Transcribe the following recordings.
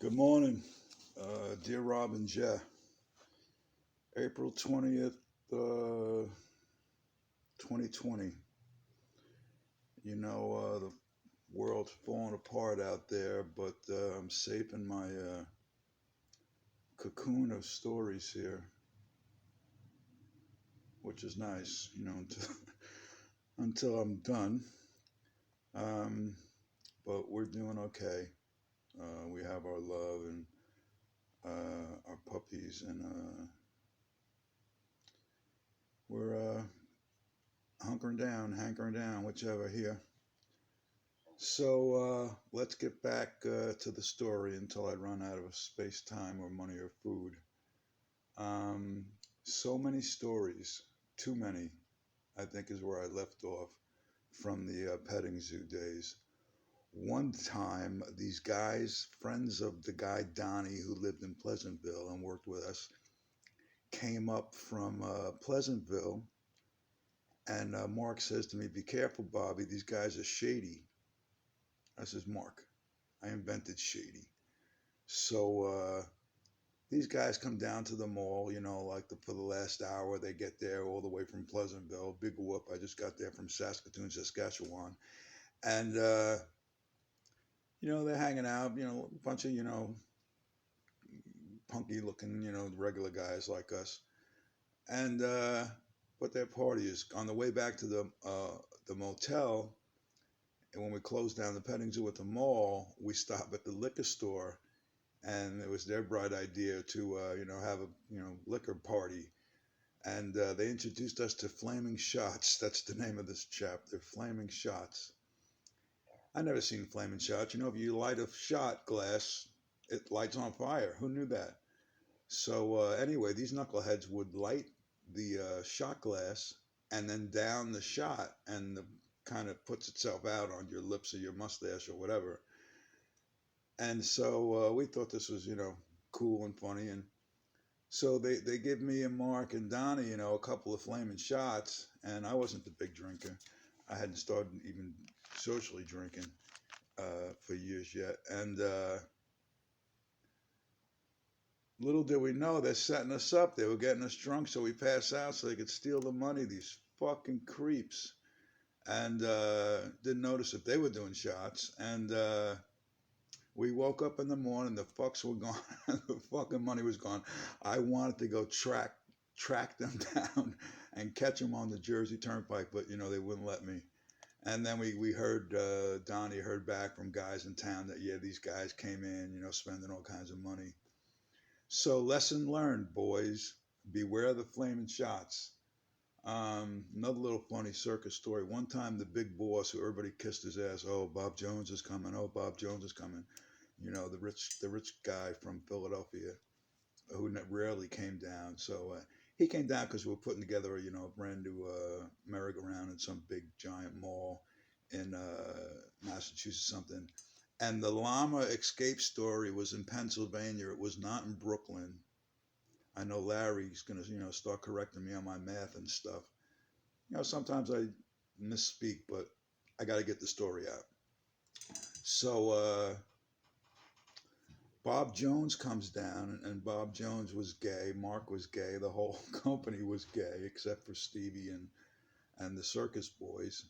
Good morning, dear Rob and Jeff. April 20th, 2020. The world's falling apart out there, but I'm safe in my cocoon of stories here, which is nice, until I'm done. Um, but we're doing okay. We have our love and our puppies, and we're hankering down, whichever here. So let's get back to the story until I run out of space, time, or money or food. Um, so many stories, too many, I think, is where I left off from the petting zoo days. One time, these guys, friends of the guy Donnie who lived in Pleasantville and worked with us, came up from Pleasantville. And Mark says to me, "Be careful, Bobby. These guys are shady." I says, "Mark, I invented shady." So these guys come down to the mall, for the last hour. They get there all the way from Pleasantville. Big whoop. I just got there from Saskatoon, Saskatchewan. And, they're hanging out, a bunch of, punky looking, regular guys like us. And, but their party is on the way back to the motel. And when we closed down the petting zoo at the mall, we stopped at the liquor store, and it was their bright idea to have a liquor party, and they introduced us to Flaming Shots. That's the name of this chapter, Flaming Shots. I never seen flaming shots. If you light a shot glass, it lights on fire. Who knew that? So anyway, these knuckleheads would light the shot glass and then down the shot, and the kind of puts itself out on your lips or your mustache or whatever. And so we thought this was, cool and funny. And so they give me and Mark and Donnie, a couple of flaming shots. And I wasn't the big drinker. I hadn't started even socially drinking for years yet. And little did we know, they're setting us up. They were getting us drunk so we pass out so they could steal the money. These fucking creeps. And didn't notice if they were doing shots. And we woke up in the morning, the fucks were gone, the fucking money was gone. I wanted to go track them down and catch them on the Jersey Turnpike, but they wouldn't let me. And then we heard, Donnie heard back from guys in town that, yeah, these guys came in, spending all kinds of money. So lesson learned, boys, beware the flaming shots. Another little funny circus story. One time the big boss who everybody kissed his ass, "Oh, Bob Jones is coming. Oh, Bob Jones is coming." The rich guy from Philadelphia who rarely came down. So he came down because we were putting together, a brand new merry-go-round in some big giant mall in Massachusetts, something. And the llama escape story was in Pennsylvania. It was not in Brooklyn. I know Larry's gonna, start correcting me on my math and stuff. Sometimes I misspeak, but I got to get the story out. So Bob Jones comes down, and Bob Jones was gay. Mark was gay. The whole company was gay except for Stevie and the circus boys.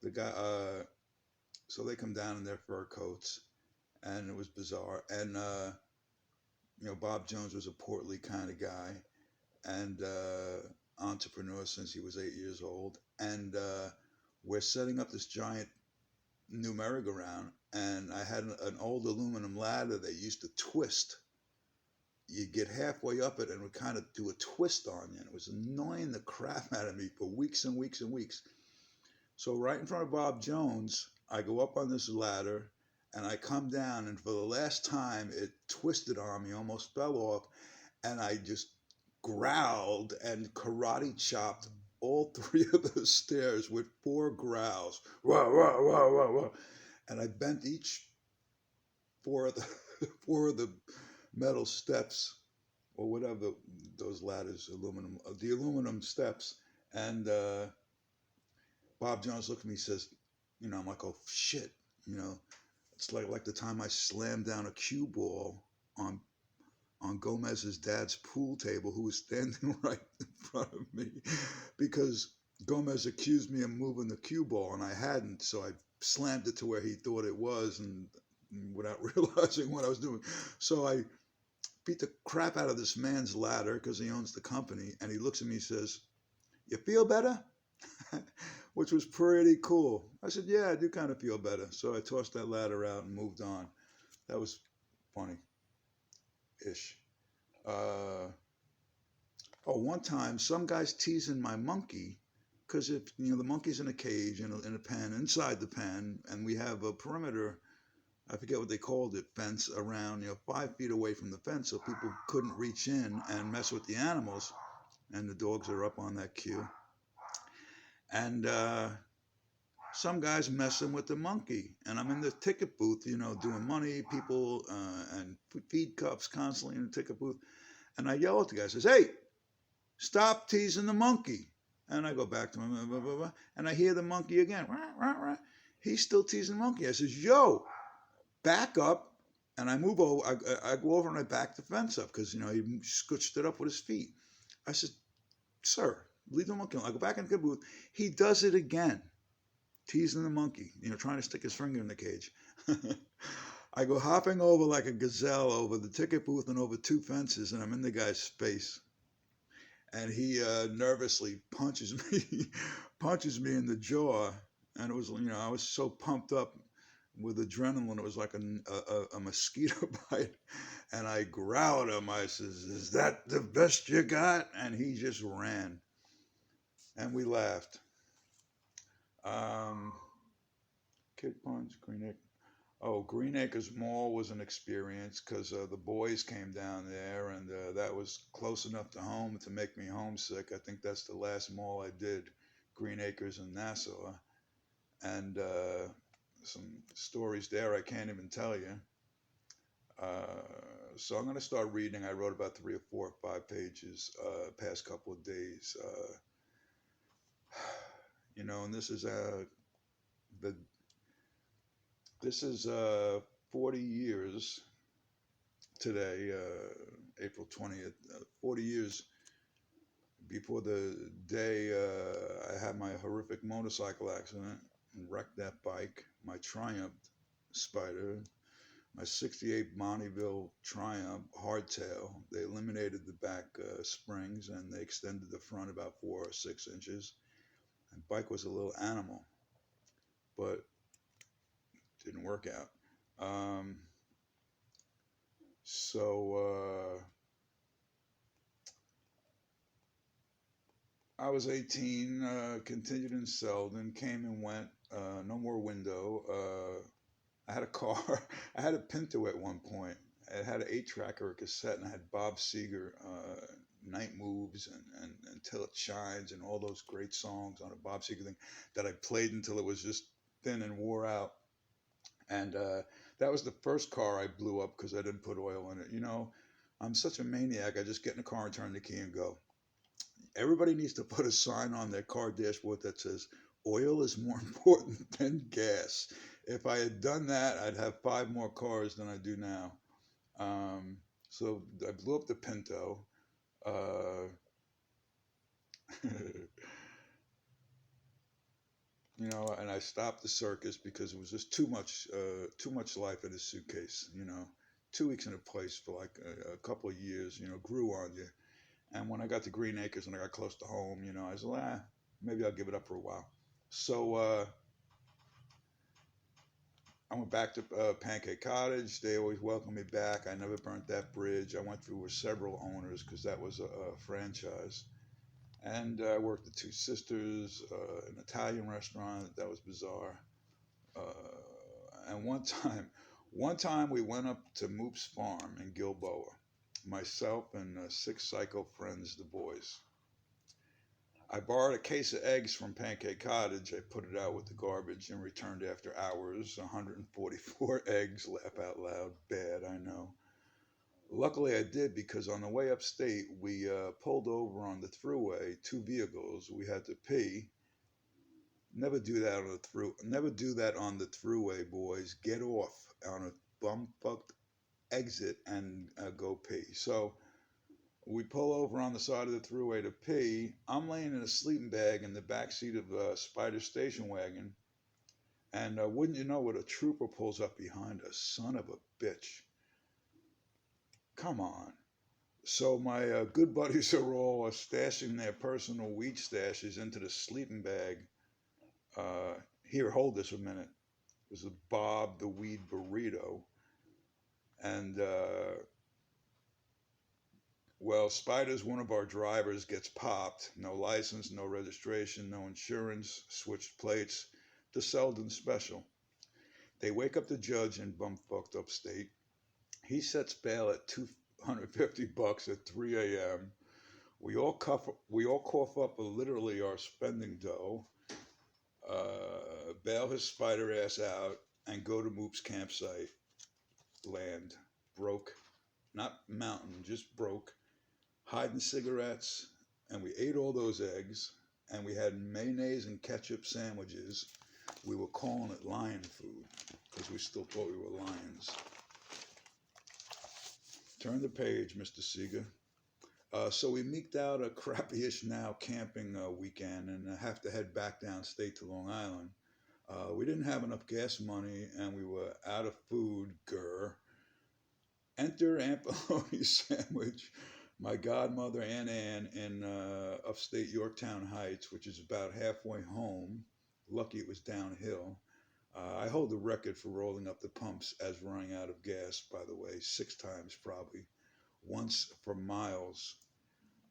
The guy, so they come down in their fur coats, and it was bizarre. And Bob Jones was a portly kind of guy, and entrepreneur since he was 8 years old. And we're setting up this giant new merry-go-round, and I had an old aluminum ladder they used to twist. You'd get halfway up it and would kind of do a twist on you. And it was annoying the crap out of me for weeks and weeks and weeks. So right in front of Bob Jones, I go up on this ladder and I come down, and for the last time it twisted on me, almost fell off, and I just growled and karate chopped all three of the stairs with four growls. Wah, wah, wah, wah, wah. And I bent each four of the four of the metal steps, or whatever those ladders, the aluminum steps. And Bob Jones looked at me and says, I'm like, "Oh shit," It's like the time I slammed down a cue ball on Gomez's dad's pool table, who was standing right in front of me, because Gomez accused me of moving the cue ball, and I hadn't. So I slammed it to where he thought it was, and without realizing what I was doing. So I beat the crap out of this man's ladder because he owns the company, and he looks at me and says, "You feel better?" Which was pretty cool. I said, "Yeah, I do kind of feel better." So I tossed that ladder out and moved on. That was funny ish. Uh, oh, one time, some guy's teasing my monkey because if the monkey's in a cage in a pen inside the pen, and we have a perimeter. I forget what they called it, fence around 5 feet away from the fence, so people couldn't reach in and mess with the animals. And the dogs are up on that queue. And some guy's messing with the monkey, and I'm in the ticket booth, doing money, people, and feed cups constantly in the ticket booth. And I yell at the guy, says, "Hey, stop teasing the monkey." And I go back to him, blah, blah, blah, and I hear the monkey again. Rah, rah, rah. He's still teasing the monkey. I says, "Yo, back up." And I move over. I go over and I back the fence up because he scooched it up with his feet. I said, "Sir, leave the monkey alone." I go back into the booth. He does it again, teasing the monkey, trying to stick his finger in the cage. I go hopping over like a gazelle over the ticket booth and over 2 fences, and I'm in the guy's face. And he nervously punches me, punches me in the jaw. And it was, I was so pumped up with adrenaline, it was like a mosquito bite. And I growled him. I says, "Is that the best you got?" And he just ran. And we laughed. Um, Kid Punch, Green Acres. Oh, Green Acres Mall was an experience because the boys came down there, and that was close enough to home to make me homesick. I think that's the last mall I did, Green Acres in Nassau. And some stories there I can't even tell you. So I'm going to start reading. I wrote about 3 or 4 or 5 pages past couple of days. And the this is 40 years today, April 20th. 40 years before the day I had my horrific motorcycle accident and wrecked that bike, my Triumph Spider. My 68 Bonneville Triumph hardtail. They eliminated the back springs and they extended the front about 4 or 6 inches. And bike was a little animal, but didn't work out. So I was 18, continued in Selden, came and went, no more window. I had a car. I had a Pinto at one point. It had an 8-track or a cassette, and I had Bob Seger, Night Moves and Until It Shines and all those great songs on a Bob Seger thing that I played until it was just thin and wore out. And that was the first car I blew up because I didn't put oil in it. I'm such a maniac. I just get in the car and turn the key and go. Everybody needs to put a sign on their car dashboard that says, "Oil is more important than gas." If I had done that, I'd have 5 more cars than I do now. So I blew up the Pinto. Uh, and I stopped the circus because it was just too much life in a suitcase. 2 weeks in a place for like a couple of years, grew on you. And when I got to Green Acres and I got close to home, I was like, maybe I'll give it up for a while. So I went back to Pancake Cottage. They always welcomed me back. I never burnt that bridge. I went through with several owners because that was a franchise. And I worked at Two Sisters, an Italian restaurant. That was bizarre. And one time we went up to Moop's Farm in Gilboa, myself and 6 psycho friends, the boys. I borrowed a case of eggs from Pancake Cottage. I put it out with the garbage and returned after hours. 144 eggs. Laugh out loud. Bad, I know. Luckily, I did because on the way upstate, we pulled over on the thruway. 2 vehicles. We had to pee. Never do that on the thruway, boys. Get off. on a bumfucked exit and go pee. So we pull over on the side of the thruway to pee. I'm laying in a sleeping bag in the back seat of Spider's station wagon. And wouldn't you know it, a trooper pulls up behind us. Son of a bitch. Come on. So my good buddies are all stashing their personal weed stashes into the sleeping bag. Here, hold this a minute. It was a Bob the Weed Burrito. And, well, Spider's one of our drivers gets popped. No license, no registration, no insurance, switched plates. The Selden special. They wake up the judge in bumfucked upstate. He sets bail at $250 at 3 a.m. We all cough up literally our spending dough, bail his spider ass out, and go to Moop's campsite. Land broke, not mountain, just broke. Hiding cigarettes, and we ate all those eggs, and we had mayonnaise and ketchup sandwiches. We were calling it lion food because we still thought we were lions. Turn the page, Mr. Seeger. So we meeked out a crappy-ish now camping weekend and have to head back downstate to Long Island. We didn't have enough gas money and we were out of food. Grr. Enter Aunt Baloney's sandwich. My godmother, Aunt Ann, in upstate Yorktown Heights, which is about halfway home. Lucky it was downhill. I hold the record for rolling up the pumps as running out of gas, by the way, 6 times probably. Once for miles.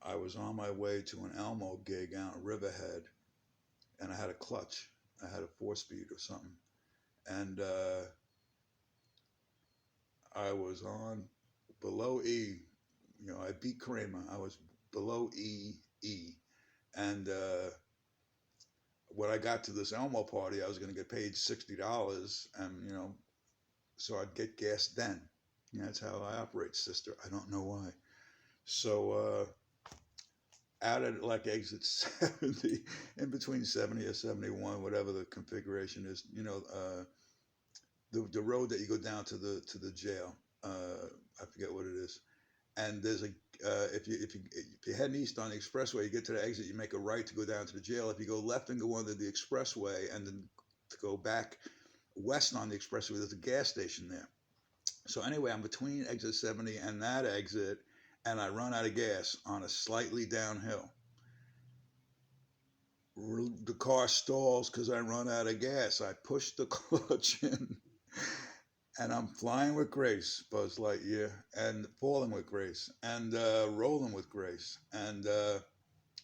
I was on my way to an Elmo gig out in Riverhead, and I had a clutch. I had a 4-speed or something. And I was on below E. You know, I beat Kramer. I was below E. And when I got to this Elmo party, I was going to get paid $60, and, you know, so I'd get gas then. You know, that's how I operate, sister. I don't know why. So out at like exit 70, in between 70 or 71, whatever the configuration is, you know, the road that you go down to the jail. I forget what it is. And there's a if you're heading east on the expressway, you get to the exit, you make a right to go down to the jail. If you go left and go under the expressway, and then to go back west on the expressway, there's a gas station there. So anyway, I'm between exit 70 and that exit, and I run out of gas on a slightly downhill. The car stalls because I run out of gas. I push the clutch in. And I'm flying with grace, Buzz Lightyear, and falling with grace, and rolling with grace. And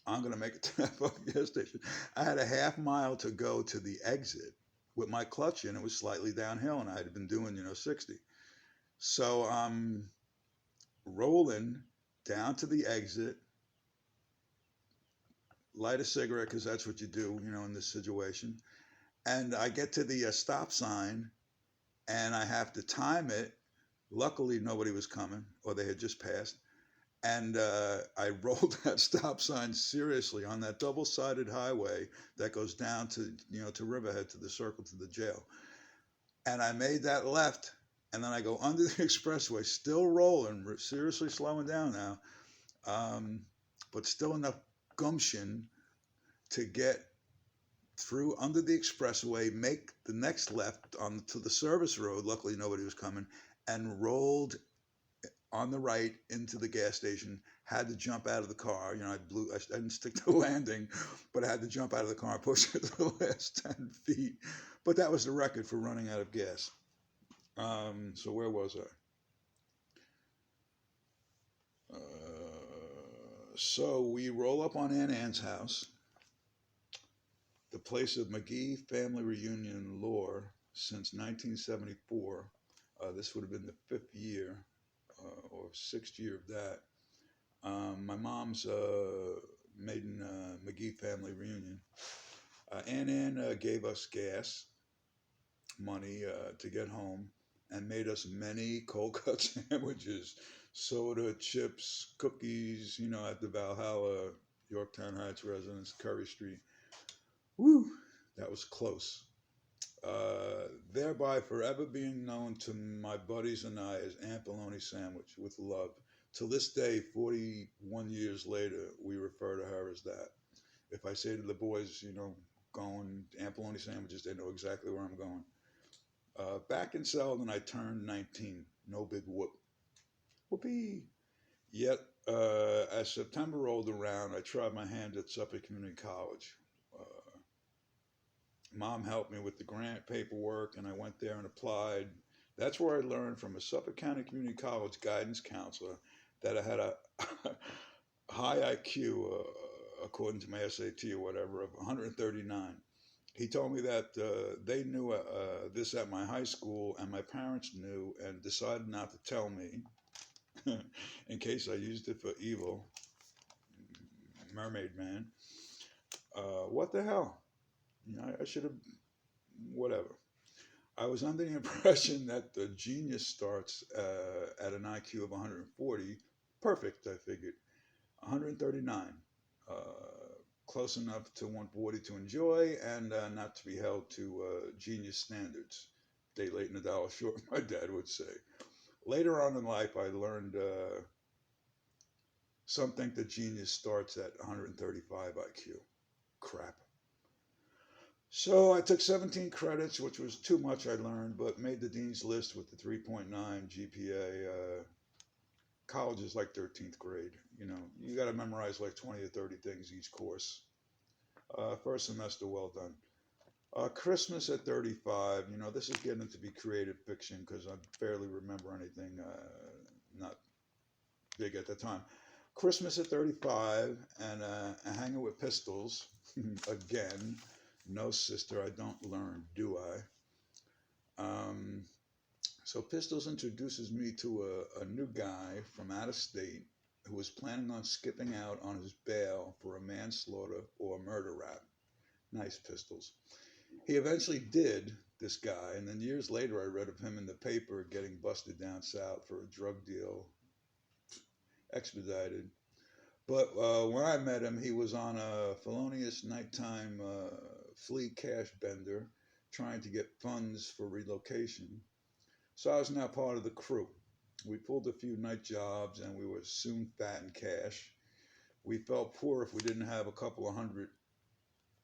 I'm going to make it to that fucking gas station. I had a half mile to go to the exit with my clutch in. It was slightly downhill, and I had been doing, 60. So I'm rolling down to the exit, light a cigarette, because that's what you do, in this situation. And I get to the stop sign, and I have to time it. Luckily, nobody was coming, or they had just passed. And I rolled that stop sign seriously on that double-sided highway that goes down to, to Riverhead, to the circle, to the jail. And I made that left, and then I go under the expressway, still rolling, seriously slowing down now, but still enough gumption to get through under the expressway, make the next left to the service road. Luckily, nobody was coming, and rolled on the right into the gas station. Had to jump out of the car. I didn't stick to the landing, but I had to jump out of the car and push it to the last 10 feet. But that was the record for running out of gas. So where was I? So we roll up on Aunt Ann's house, the place of McGee family reunion lore since 1974. This would have been the 5th year or 6th year of that. My mom's maiden McGee family reunion. Aunt Ann gave us gas money to get home and made us many cold cut sandwiches, soda, chips, cookies, at the Valhalla, Yorktown Heights residence, Curry Street. Woo, that was close. thereby forever being known to my buddies and I as Aunt Bologna Sandwich with love. To this day, 41 years later, we refer to her as that. If I say to the boys, going Aunt Bologna Sandwiches, they know exactly where I'm going. Back in Selden, I turned 19. No big whoop. Whoopee. Yet, as September rolled around, I tried my hand at Suffolk Community College. Uh, Mom helped me with the grant paperwork, and I went there and applied. That's where I learned from a Suffolk County Community College guidance counselor that I had a high IQ, according to my SAT or whatever, of 139. He told me that they knew this at my high school, and my parents knew and decided not to tell me in case I used it for evil. Mermaid Man. What the hell? I should have, whatever. I was under the impression that the genius starts at an IQ of 140. Perfect, I figured. 139. Uh, Close enough to 140 to enjoy and not to be held to genius standards. Day late and a dollar short, my dad would say. Later on in life, I learned some think that genius starts at 135 IQ. Crap. So I took 17 credits, which was too much, I learned, but made the dean's list with the 3.9 GPA. College is like 13th grade. You got to memorize like 20 or 30 things each course. First semester, well done. Christmas at 35. This is getting to be creative fiction because I barely remember anything not big at the time. Christmas at 35 and hanging with pistols again. No, sister, I don't learn, do I? So Pistols introduces me to a new guy from out of state who was planning on skipping out on his bail for a manslaughter or a murder rap. Nice, Pistols. He eventually did, this guy, and then years later I read of him in the paper getting busted down south for a drug deal, expedited. But when I met him, he was on a felonious nighttime flea cash bender trying to get funds for relocation. So I was now part of the crew. We pulled a few night jobs and we were soon fat in cash. We felt poor if we didn't have a couple of hundred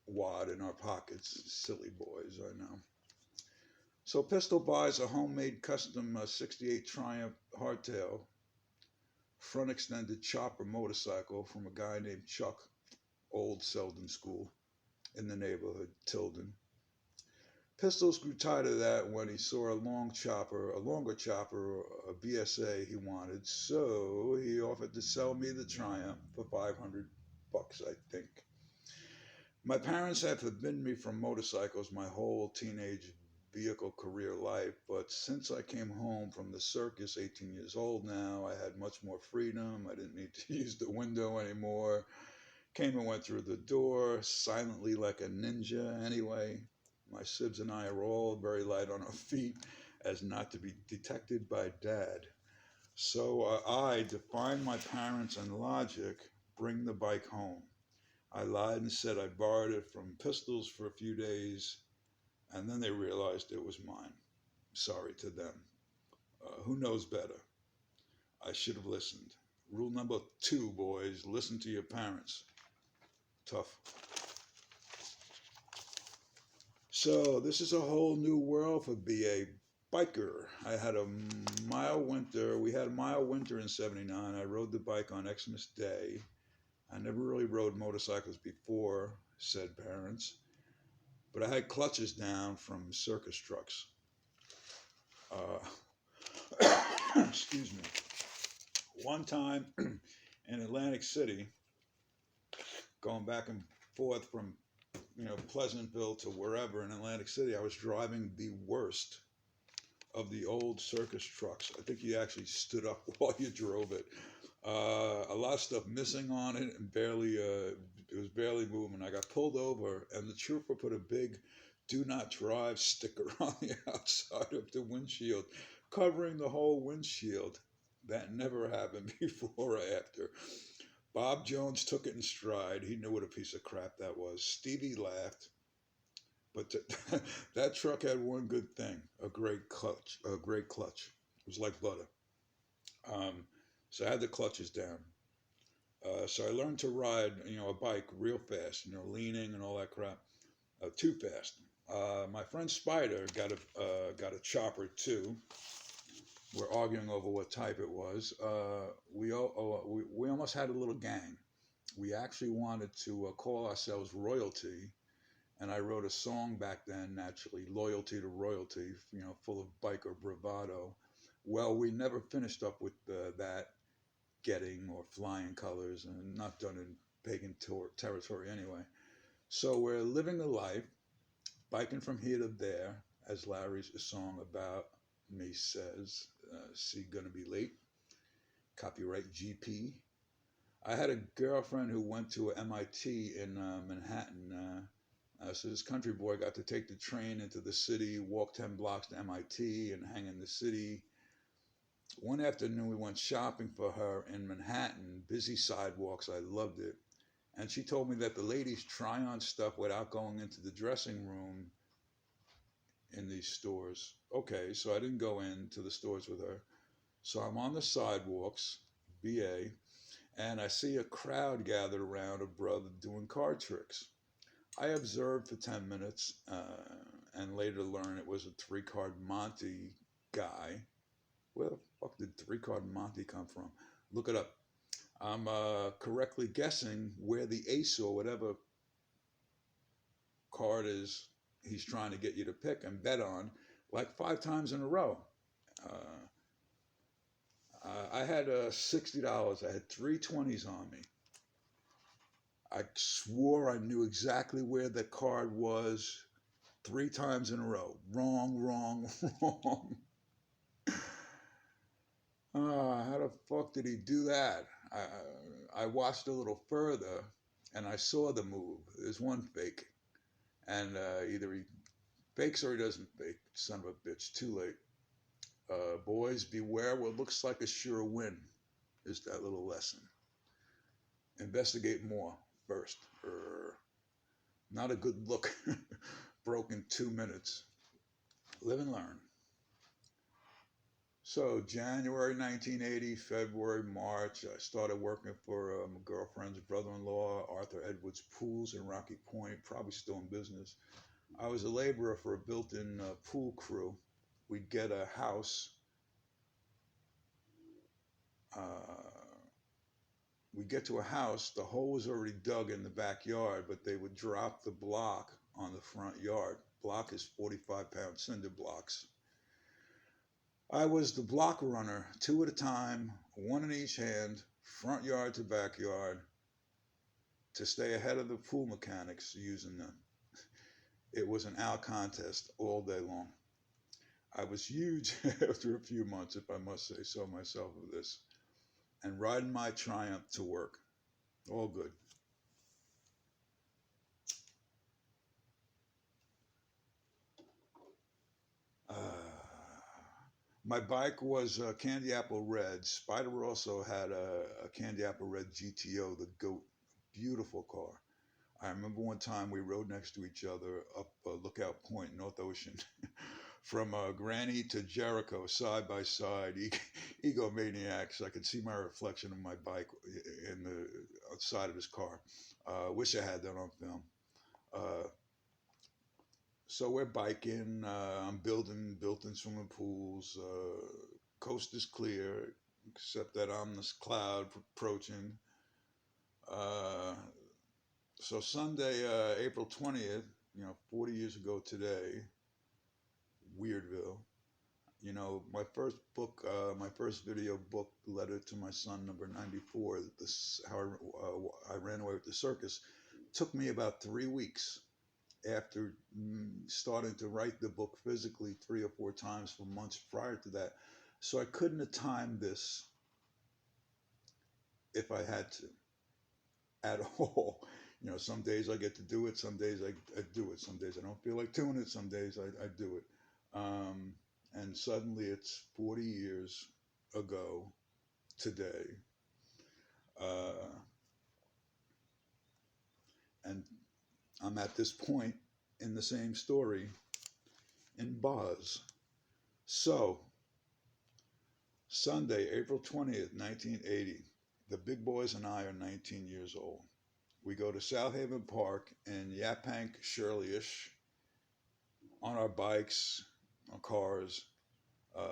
wad in our pockets. Silly boys, I know. So Pistol buys a homemade custom 68 Triumph hardtail front extended chopper motorcycle from a guy named Chuck, old Selden school in the neighborhood, Tilden. Pistols grew tired of that when he saw a longer chopper, a BSA he wanted, so he offered to sell me the Triumph for $500, I think. My parents had forbidden me from motorcycles my whole teenage vehicle career life, but since I came home from the circus, 18 years old now, I had much more freedom. I didn't need to use the window anymore. Came and went through the door silently like a ninja anyway. My sibs and I are all very light on our feet as not to be detected by dad. So I, defying my parents and logic, bring the bike home. I lied and said I borrowed it from Pistols for a few days, and then they realized it was mine. Sorry to them. Who knows better? I should have listened. Rule number 2, boys, listen to your parents. Tough. So this is a whole new world for BA biker. I had a mild winter. We had a mild winter in 79. I rode the bike on Xmas Day. I never really rode motorcycles before, said parents, but I had clutches down from circus trucks. Excuse me. One time in Atlantic City, going back and forth from Pleasantville to wherever in Atlantic City, I was driving the worst of the old circus trucks. I think you actually stood up while you drove it. A lot of stuff missing on it and it was barely moving. I got pulled over and the trooper put a big "Do Not Drive" sticker on the outside of the windshield, covering the whole windshield. That never happened before or after. Bob Jones took it in stride. He knew what a piece of crap that was. Stevie laughed. But that truck had one good thing: a great clutch. A great clutch. It was like butter. Um, so I had the clutches down. So I learned to ride, a bike real fast, leaning and all that crap. Too fast. My friend Spider got a chopper too. We're arguing over what type it was. We almost had a little gang. We actually wanted to call ourselves Royalty, and I wrote a song back then, naturally, Loyalty to Royalty, full of biker bravado. Well, we never finished up with that getting or flying colors, and not done in pagan territory anyway. So we're living the life, biking from here to there, as Larry's song about me says. See, gonna be late. Copyright GP. I had a girlfriend who went to MIT in Manhattan. So this country boy got to take the train into the city, walk 10 blocks to MIT, and hang in the city. One afternoon, we went shopping for her in Manhattan, busy sidewalks. I loved it. And she told me that the ladies try on stuff without going into the dressing room in these stores. Okay, so I didn't go into the stores with her. So I'm on the sidewalks, BA, and I see a crowd gathered around a brother doing card tricks. I observed for 10 minutes and later learned it was a three card Monte guy. Where the fuck did three card Monte come from? Look it up. I'm correctly guessing where the ace or whatever card is he's trying to get you to pick and bet on like 5 times in a row. Uh, I had $60. I had three 20s on me. I swore I knew exactly where the card was 3 times in a row. Wrong, wrong, wrong. How the fuck did he do that? I watched a little further and I saw the move. There's one fake. And either he fakes or he doesn't fake. Son of a bitch. Too late. Boys, beware what looks like a sure win is that little lesson. Investigate more first. Not a good look. Broke in 2 minutes. Live and learn. So January 1980, February, March, I started working for my girlfriend's brother-in-law, Arthur Edwards Pools in Rocky Point, probably still in business. I was a laborer for a built-in pool crew. We'd get a house. We'd get to a house, the hole was already dug in the backyard, but they would drop the block on the front yard. Block is 45-pound cinder blocks. I was the block runner, 2 at a time, 1 in each hand, front yard to backyard, to stay ahead of the pool mechanics using them. It was an out contest all day long. I was huge after a few months, if I must say so myself, of this, and riding my Triumph to work. All good. Uh, my bike was Candy Apple Red. Spider also had a Candy Apple Red GTO, the GOAT. Beautiful car. I remember one time we rode next to each other up Lookout Point, North Ocean, from Granny to Jericho, side by side, egomaniacs. I could see my reflection of my bike in the outside of his car. Wish I had that on film. Uh, so we're biking. I'm built-in swimming pools. Coast is clear, except that ominous cloud approaching. Uh, so Sunday, April 20th, 40 years ago today, Weirdville. My first book, my first video book, Letter to My Son, number 94, how I ran away with the circus, took me about 3 weeks after starting to write the book physically 3 or 4 times for months prior to that. So I couldn't have timed this if I had to at all. Some days I get to do it, some days I do it, some days I don't feel like doing it, some days I do it. And suddenly it's 40 years ago today. And I'm at this point in the same story in bars. So, Sunday, April 20th, 1980, the big boys and I are 19 years old. We go to South Haven Park in Yaphank, Shirleyish, on our bikes, our cars.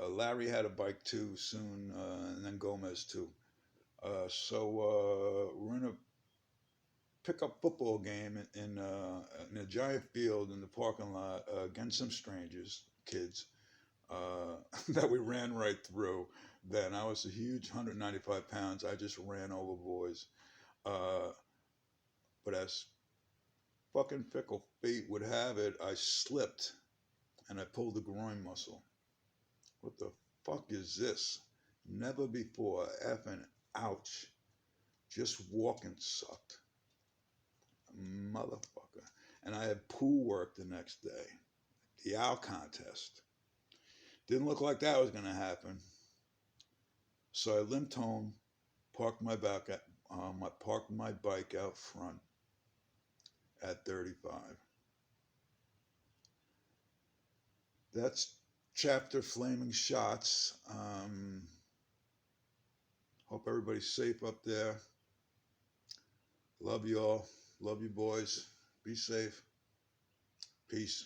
Larry had a bike too soon, and then Gomez too. We're in a pickup football game in a giant field in the parking lot against some strangers, kids, that we ran right through. Then I was a huge 195 pounds. I just ran over boys. Uh, but as fucking fickle fate would have it, I slipped and I pulled the groin muscle. What the fuck is this? Never before, effing ouch. Just walking sucked. Motherfucker. And I had pool work the next day. The owl contest. Didn't look like that was going to happen. So I limped home, parked parked my bike out front at 35. That's chapter Flaming Shots. Hope everybody's safe up there. Love you all. Love you boys. Be safe. Peace.